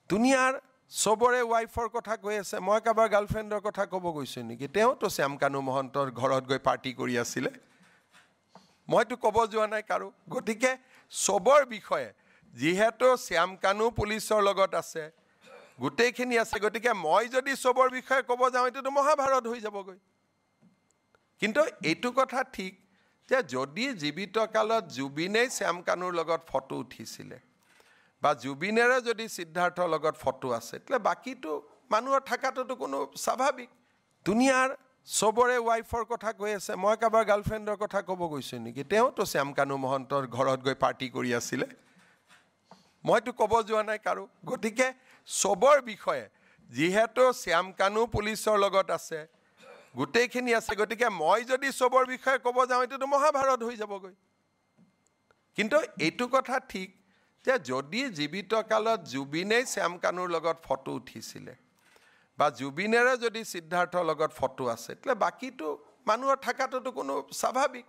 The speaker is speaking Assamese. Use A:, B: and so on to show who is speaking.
A: দুনিয়াৰ সবৰে ওয়াইফৰ কথা কৈ আছে মই কাবাৰ গাৰ্লফ্ৰেণ্ডৰ কথা ক'ব গৈছো নেকি তেওঁতো শ্যামকানু মহন্তৰ ঘৰত গৈ পাৰ্টি কৰি আছিল মইতো ক'ব যোৱা নাই কাৰো গতিকে সবৰ বিষয়ে যিহেতু শ্যামকানু পুলিচৰ লগত আছে গোটেইখিনি আছে গতিকে মই যদি সবৰ বিষয়ে ক'ব যাওঁ এটো মহাভাৰত হৈ যাবগৈ কিন্তু এইটো কথা ঠিক যে যদি জীৱিত কালত জুবিনে শ্যামকানুৰ লগত ফটো উঠিছিলে বা জুবিনেৰে যদি সিদ্ধাৰ্থৰ লগত ফটো আছে তলে বাকিটো মানুহৰ থাকাটো কোনো স্বাভাৱিক দুনিয়াৰ সবৰে ওয়াইফৰ কথা কৈ আছে মই কাবাৰ গাৰ্লফ্ৰেণ্ডৰ কথা ক'ব গৈছো নেকি তেওঁতো শ্যামকানু মহন্তৰ ঘৰত গৈ পাৰ্টি কৰি আছিল মইতো ক'ব যোৱা নাই কাৰো গতিকে সবৰ বিষয়ে যিহেতু শ্যামকানু পুলিচৰ লগত আছে গোটেইখিনি আছে গতিকে মই যদি সবৰ বিষয়ে ক'ব যাওঁ এটো মহাভাৰত হৈ যাবগৈ কিন্তু এইটো কথা ঠিক যে যদি জীৱিত কালত জুবিনে শ্যামকানুৰ লগত ফটো উঠিছিলে বা জুবিনেৰে যদি সিদ্ধাৰ্থৰ লগত ফটো আছে তলে বাকিটো মানুহৰ থাকাটো কোনো স্বাভাৱিক